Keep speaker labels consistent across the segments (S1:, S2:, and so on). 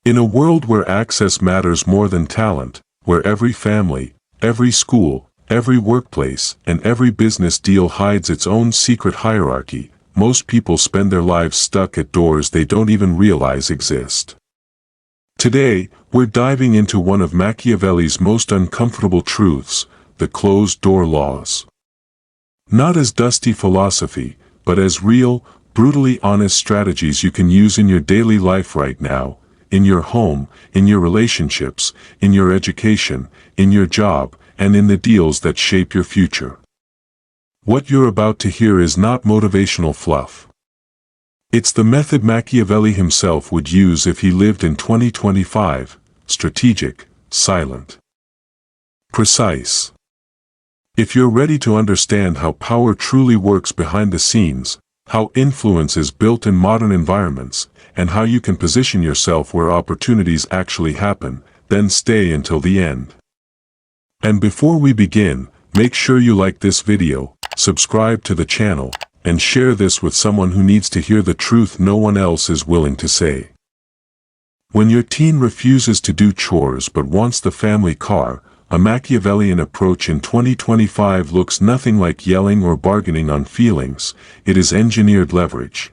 S1: In a world where access matters more than talent, where every family, every school, every workplace, and every business deal hides its own secret hierarchy, most people spend their lives stuck at doors they don't even realize exist. Today, we're diving into one of Machiavelli's most uncomfortable truths, the closed-door laws. Not as dusty philosophy, but as real, brutally honest strategies you can use in your daily life right now, in your home, in your relationships, in your education, in your job, and in the deals that shape your future. What you're about to hear is not motivational fluff. It's the method Machiavelli himself would use if he lived in 2025, strategic, silent, precise. If you're ready to understand how power truly works behind the scenes, how influence is built in modern environments, and how you can position yourself where opportunities actually happen, then stay until the end. And before we begin, make sure you like this video, subscribe to the channel, and share this with someone who needs to hear the truth no one else is willing to say. When your teen refuses to do chores but wants the family car, a Machiavellian approach in 2025 looks nothing like yelling or bargaining on feelings, it is engineered leverage.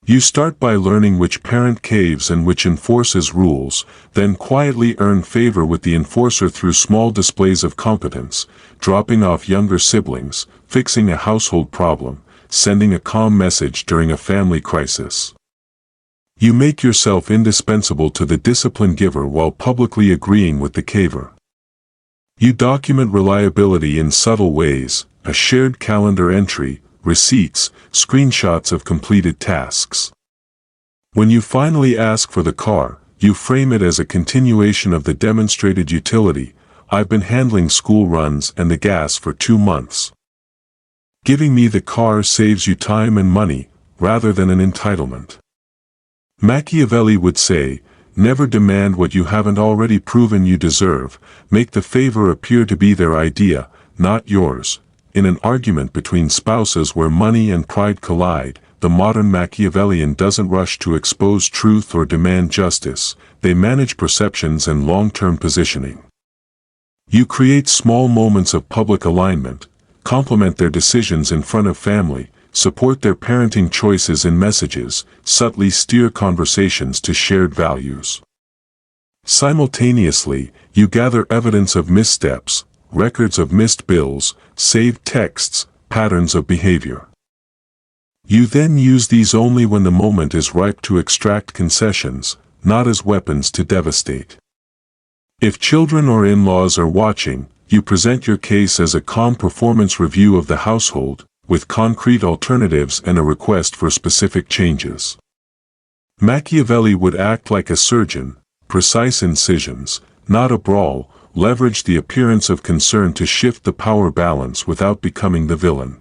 S1: You start by learning which parent caves and which enforces rules, then quietly earn favor with the enforcer through small displays of competence, dropping off younger siblings, fixing a household problem, sending a calm message during a family crisis. You make yourself indispensable to the discipline giver while publicly agreeing with the caver. You document reliability in subtle ways, a shared calendar entry, receipts, screenshots of completed tasks. When you finally ask for the car, you frame it as a continuation of the demonstrated utility. I've been handling school runs and the gas for 2 months. Giving me the car saves you time and money, rather than an entitlement. Machiavelli would say, never demand what you haven't already proven you deserve, make the favor appear to be their idea, not yours. In an argument between spouses where money and pride collide, the modern Machiavellian doesn't rush to expose truth or demand justice, they manage perceptions and long-term positioning. You create small moments of public alignment, compliment their decisions in front of family, support their parenting choices in messages, subtly steer conversations to shared values. Simultaneously, you gather evidence of missteps, records of missed bills, saved texts, patterns of behavior. You then use these only when the moment is ripe to extract concessions, not as weapons to devastate. If children or in-laws are watching, you present your case as a calm performance review of the household, with concrete alternatives and a request for specific changes. Machiavelli would act like a surgeon, precise incisions, not a brawl, leverage the appearance of concern to shift the power balance without becoming the villain.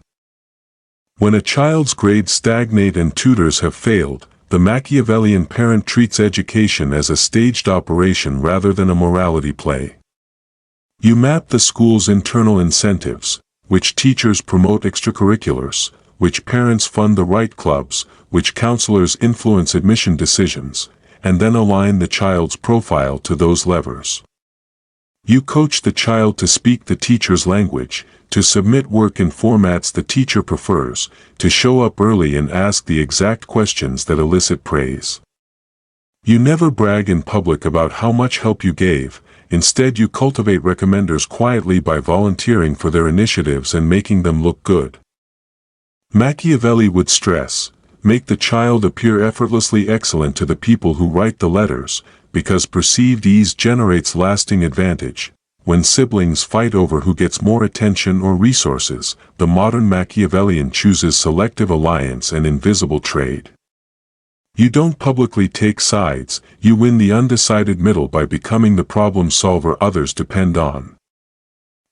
S1: When a child's grades stagnate and tutors have failed, the Machiavellian parent treats education as a staged operation rather than a morality play. You map the school's internal incentives, which teachers promote extracurriculars, which parents fund the right clubs, which counselors influence admission decisions, and then align the child's profile to those levers. You coach the child to speak the teacher's language, to submit work in formats the teacher prefers, to show up early and ask the exact questions that elicit praise. You never brag in public about how much help you gave, instead you cultivate recommenders quietly by volunteering for their initiatives and making them look good. Machiavelli would stress, make the child appear effortlessly excellent to the people who write the letters, because perceived ease generates lasting advantage. When siblings fight over who gets more attention or resources, the modern Machiavellian chooses selective alliance and invisible trade. You don't publicly take sides, you win the undecided middle by becoming the problem solver others depend on.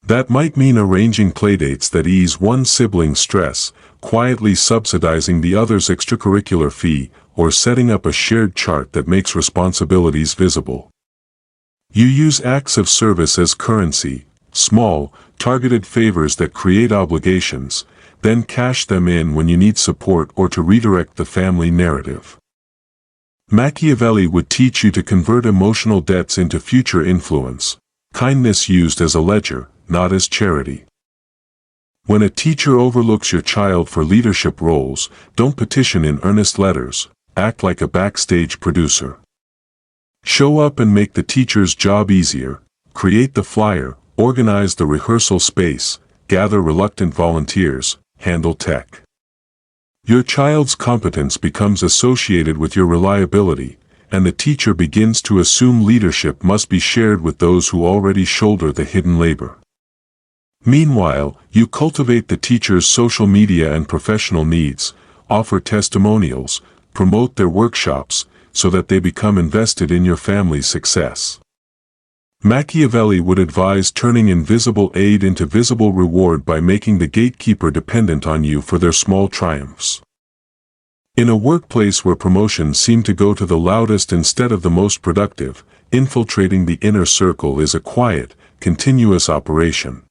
S1: That might mean arranging playdates that ease one sibling's stress, quietly subsidizing the other's extracurricular fee, or setting up a shared chart that makes responsibilities visible. You use acts of service as currency, small, targeted favors that create obligations, then cash them in when you need support or to redirect the family narrative. Machiavelli would teach you to convert emotional debts into future influence, kindness used as a ledger, not as charity. When a teacher overlooks your child for leadership roles, don't petition in earnest letters, act like a backstage producer. Show up and make the teacher's job easier, create the flyer, organize the rehearsal space, gather reluctant volunteers, handle tech. Your child's competence becomes associated with your reliability, and the teacher begins to assume leadership must be shared with those who already shoulder the hidden labor. Meanwhile, you cultivate the teacher's social media and professional needs, offer testimonials, promote their workshops, so that they become invested in your family's success. Machiavelli would advise turning invisible aid into visible reward by making the gatekeeper dependent on you for their small triumphs. In a workplace where promotions seem to go to the loudest instead of the most productive, infiltrating the inner circle is a quiet, continuous operation.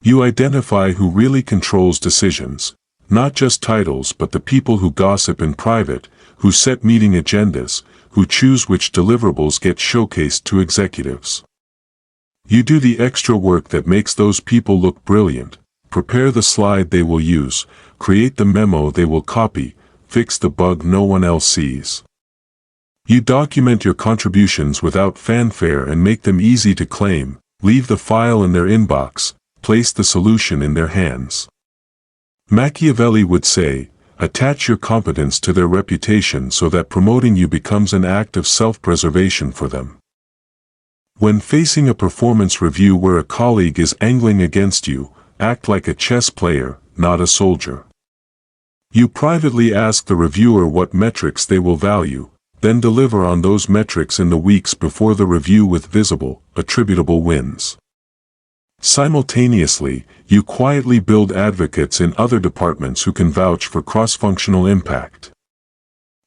S1: You identify who really controls decisions, not just titles but the people who gossip in private, who set meeting agendas, who choose which deliverables get showcased to executives. You do the extra work that makes those people look brilliant, prepare the slide they will use, create the memo they will copy, fix the bug no one else sees. You document your contributions without fanfare and make them easy to claim, leave the file in their inbox, place the solution in their hands. Machiavelli would say, attach your competence to their reputation so that promoting you becomes an act of self-preservation for them. When facing a performance review where a colleague is angling against you, act like a chess player, not a soldier. You privately ask the reviewer what metrics they will value, then deliver on those metrics in the weeks before the review with visible, attributable wins. Simultaneously, you quietly build advocates in other departments who can vouch for cross-functional impact.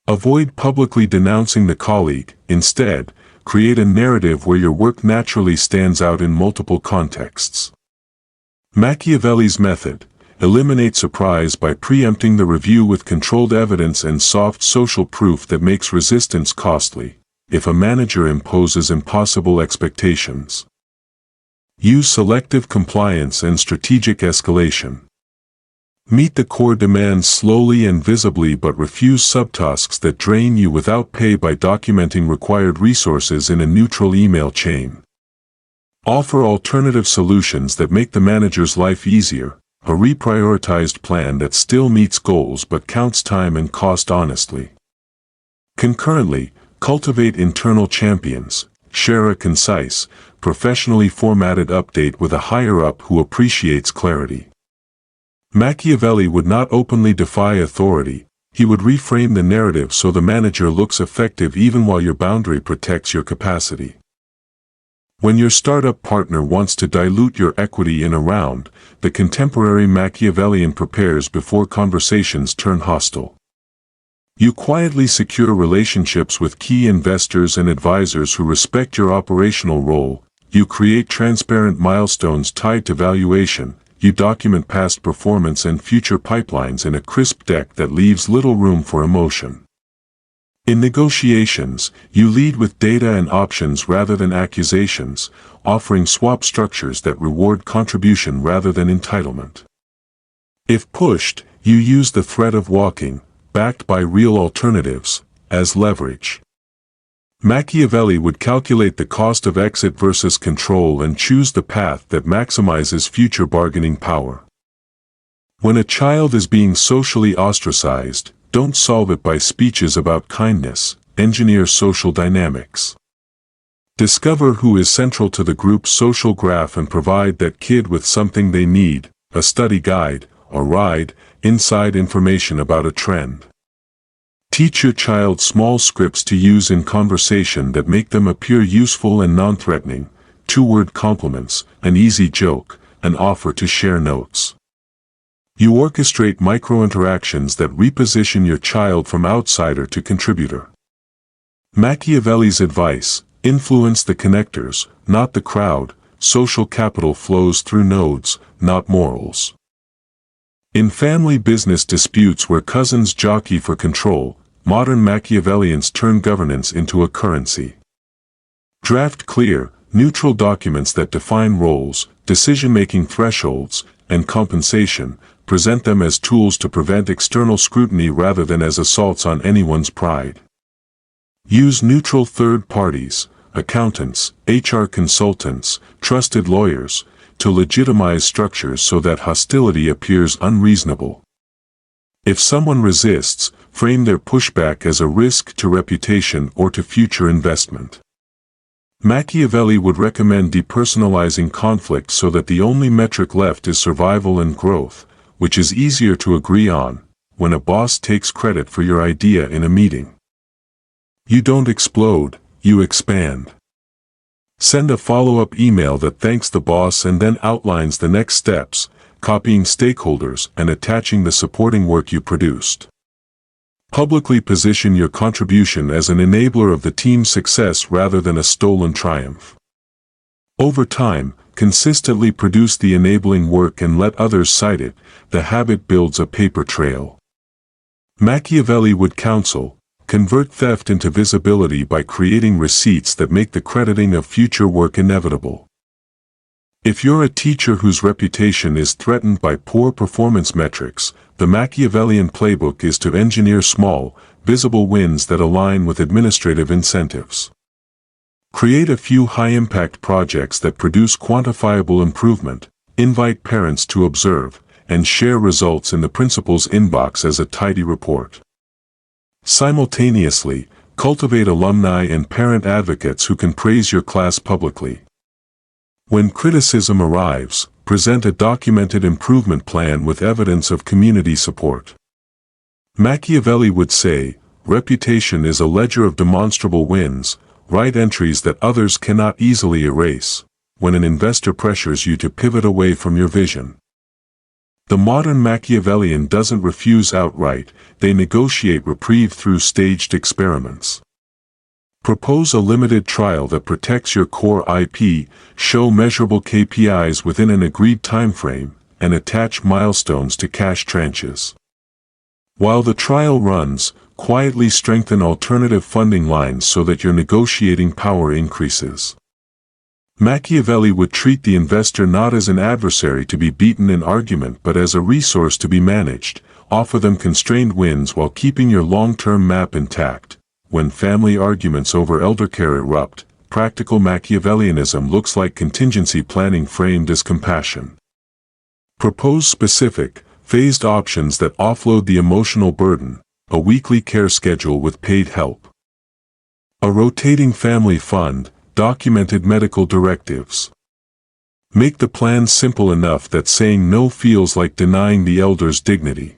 S1: Avoid publicly denouncing the colleague, instead, create a narrative where your work naturally stands out in multiple contexts. Machiavelli's method: eliminate surprise by preempting the review with controlled evidence and soft social proof that makes resistance costly, if a manager imposes impossible expectations. Use selective compliance and strategic escalation. Meet the core demands slowly and visibly but refuse subtasks that drain you without pay by documenting required resources in a neutral email chain. Offer alternative solutions that make the manager's life easier, a reprioritized plan that still meets goals but counts time and cost honestly. Concurrently, cultivate internal champions. Share a concise, professionally formatted update with a higher-up who appreciates clarity. Machiavelli would not openly defy authority, he would reframe the narrative so the manager looks effective even while your boundary protects your capacity. When your startup partner wants to dilute your equity in a round, the contemporary Machiavellian prepares before conversations turn hostile. You quietly secure relationships with key investors and advisors who respect your operational role, you create transparent milestones tied to valuation, you document past performance and future pipelines in a crisp deck that leaves little room for emotion. In negotiations, you lead with data and options rather than accusations, offering swap structures that reward contribution rather than entitlement. If pushed, you use the threat of walking, backed by real alternatives, as leverage. Machiavelli would calculate the cost of exit versus control and choose the path that maximizes future bargaining power. When a child is being socially ostracized, don't solve it by speeches about kindness, engineer social dynamics. Discover who is central to the group's social graph and provide that kid with something they need, a study guide, a ride, inside information about a trend. Teach your child small scripts to use in conversation that make them appear useful and non-threatening, two-word compliments, an easy joke, an offer to share notes. You orchestrate micro-interactions that reposition your child from outsider to contributor. Machiavelli's advice: influence the connectors, not the crowd. Social capital flows through nodes, not morals. In family business disputes where cousins jockey for control, modern Machiavellians turn governance into a currency. Draft clear, neutral documents that define roles, decision-making thresholds, and compensation. Present them as tools to prevent external scrutiny rather than as assaults on anyone's pride. Use neutral third parties, accountants, HR consultants, trusted lawyers, to legitimize structures so that hostility appears unreasonable. If someone resists, frame their pushback as a risk to reputation or to future investment. Machiavelli would recommend depersonalizing conflict so that the only metric left is survival and growth, which is easier to agree on when a boss takes credit for your idea in a meeting. You don't explode, you expand. Send a follow-up email that thanks the boss and then outlines the next steps, copying stakeholders and attaching the supporting work you produced. Publicly position your contribution as an enabler of the team's success rather than a stolen triumph. Over time, consistently produce the enabling work and let others cite it. The habit builds a paper trail. Machiavelli would counsel, convert theft into visibility by creating receipts that make the crediting of future work inevitable. If you're a teacher whose reputation is threatened by poor performance metrics, the Machiavellian playbook is to engineer small, visible wins that align with administrative incentives. Create a few high-impact projects that produce quantifiable improvement, invite parents to observe, and share results in the principal's inbox as a tidy report. Simultaneously, cultivate alumni and parent advocates who can praise your class publicly. When criticism arrives, present a documented improvement plan with evidence of community support. Machiavelli would say, reputation is a ledger of demonstrable wins, write entries that others cannot easily erase, when an investor pressures you to pivot away from your vision. The modern Machiavellian doesn't refuse outright, they negotiate reprieve through staged experiments. Propose a limited trial that protects your core IP, show measurable KPIs within an agreed timeframe, and attach milestones to cash tranches. While the trial runs, quietly strengthen alternative funding lines so that your negotiating power increases. Machiavelli would treat the investor not as an adversary to be beaten in argument but as a resource to be managed, offer them constrained wins while keeping your long-term map intact. When family arguments over eldercare erupt, practical Machiavellianism looks like contingency planning framed as compassion. Propose specific, phased options that offload the emotional burden, a weekly care schedule with paid help. A rotating family fund, documented medical directives. Make the plan simple enough that saying no feels like denying the elder's dignity.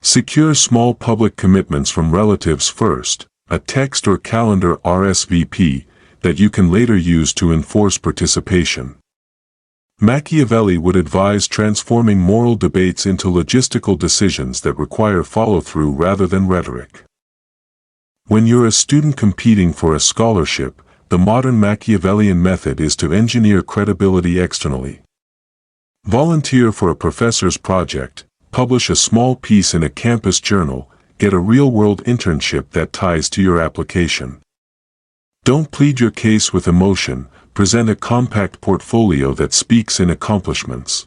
S1: Secure small public commitments from relatives first, a text or calendar RSVP, that you can later use to enforce participation. Machiavelli would advise transforming moral debates into logistical decisions that require follow-through rather than rhetoric. When you're a student competing for a scholarship, the modern Machiavellian method is to engineer credibility externally. Volunteer for a professor's project, publish a small piece in a campus journal, get a real-world internship that ties to your application. Don't plead your case with emotion, present a compact portfolio that speaks in accomplishments.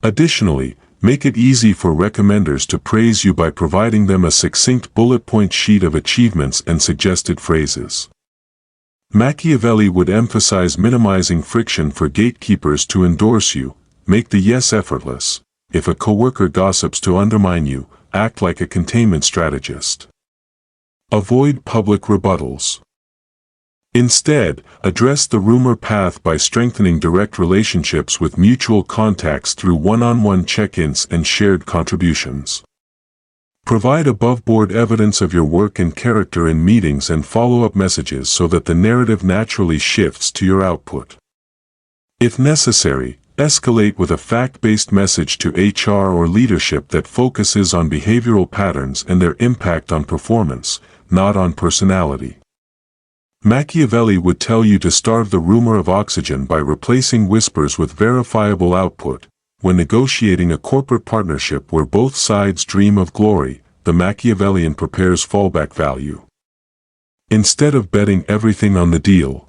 S1: Additionally, make it easy for recommenders to praise you by providing them a succinct bullet point sheet of achievements and suggested phrases. Machiavelli would emphasize minimizing friction for gatekeepers to endorse you, make the yes effortless. If a coworker gossips to undermine you, act like a containment strategist. Avoid public rebuttals. Instead, address the rumor path by strengthening direct relationships with mutual contacts through one-on-one check-ins and shared contributions. Provide above-board evidence of your work and character in meetings and follow-up messages so that the narrative naturally shifts to your output. If necessary, escalate with a fact-based message to HR or leadership that focuses on behavioral patterns and their impact on performance, not on personality. Machiavelli would tell you to starve the rumor of oxygen by replacing whispers with verifiable output. When negotiating a corporate partnership where both sides dream of glory, the Machiavellian prepares fallback value. Instead of betting everything on the deal,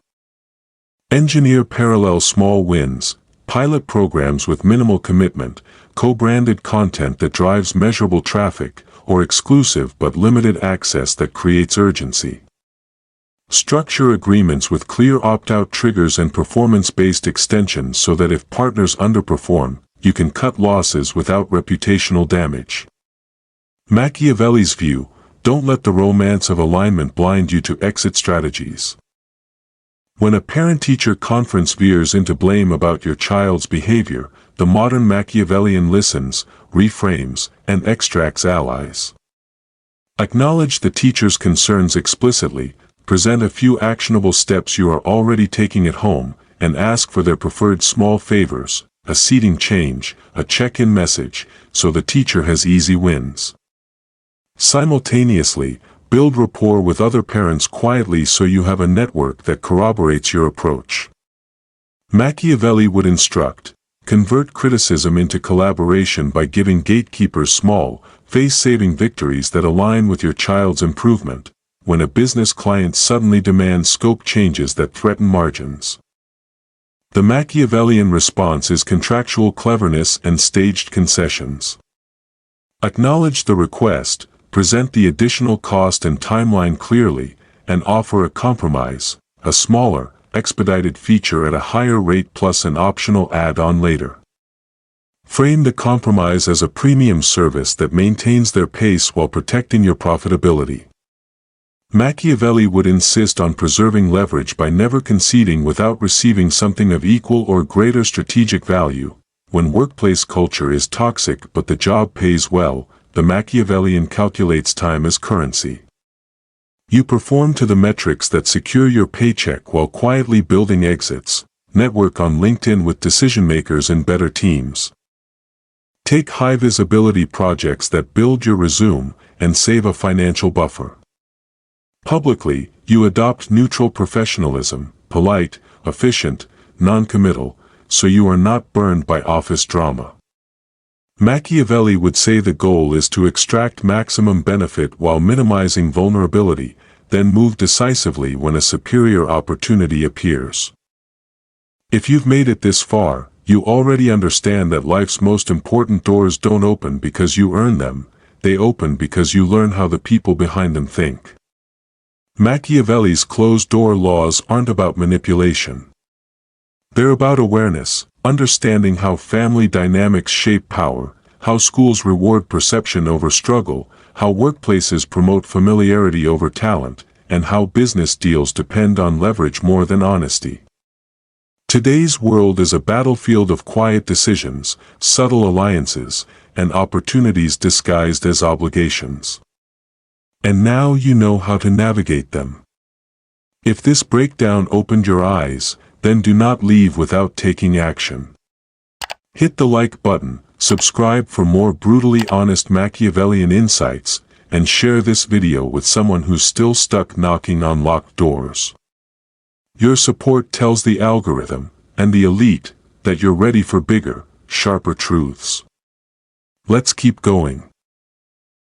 S1: engineer parallel small wins, pilot programs with minimal commitment, co-branded content that drives measurable traffic, or exclusive but limited access that creates urgency. Structure agreements with clear opt-out triggers and performance-based extensions so that if partners underperform, you can cut losses without reputational damage. Machiavelli's view: don't let the romance of alignment blind you to exit strategies. When a parent-teacher conference veers into blame about your child's behavior, the modern Machiavellian listens, reframes, and extracts allies. Acknowledge the teacher's concerns explicitly, present a few actionable steps you are already taking at home, and ask for their preferred small favors, a seating change, a check-in message, so the teacher has easy wins. Simultaneously, build rapport with other parents quietly so you have a network that corroborates your approach. Machiavelli would instruct: convert criticism into collaboration by giving gatekeepers small, face-saving victories that align with your child's improvement, when a business client suddenly demands scope changes that threaten margins. The Machiavellian response is contractual cleverness and staged concessions. Acknowledge the request, present the additional cost and timeline clearly, and offer a compromise, a smaller, expedited feature at a higher rate plus an optional add-on later. Frame the compromise as a premium service that maintains their pace while protecting your profitability. Machiavelli would insist on preserving leverage by never conceding without receiving something of equal or greater strategic value. When workplace culture is toxic but the job pays well, the Machiavellian calculates time as currency. You perform to the metrics that secure your paycheck while quietly building exits. Network on LinkedIn with decision-makers in better teams. Take high-visibility projects that build your resume and save a financial buffer. Publicly, you adopt neutral professionalism, polite, efficient, non-committal, so you are not burned by office drama. Machiavelli would say the goal is to extract maximum benefit while minimizing vulnerability, then move decisively when a superior opportunity appears. If you've made it this far, you already understand that life's most important doors don't open because you earn them, they open because you learn how the people behind them think. Machiavelli's closed-door laws aren't about manipulation. They're about awareness, understanding how family dynamics shape power, how schools reward perception over struggle, how workplaces promote familiarity over talent, and how business deals depend on leverage more than honesty. Today's world is a battlefield of quiet decisions, subtle alliances, and opportunities disguised as obligations. And now you know how to navigate them. If this breakdown opened your eyes, then do not leave without taking action. Hit the like button, subscribe for more brutally honest Machiavellian insights, and share this video with someone who's still stuck knocking on locked doors. Your support tells the algorithm, and the elite, that you're ready for bigger, sharper truths. Let's keep going.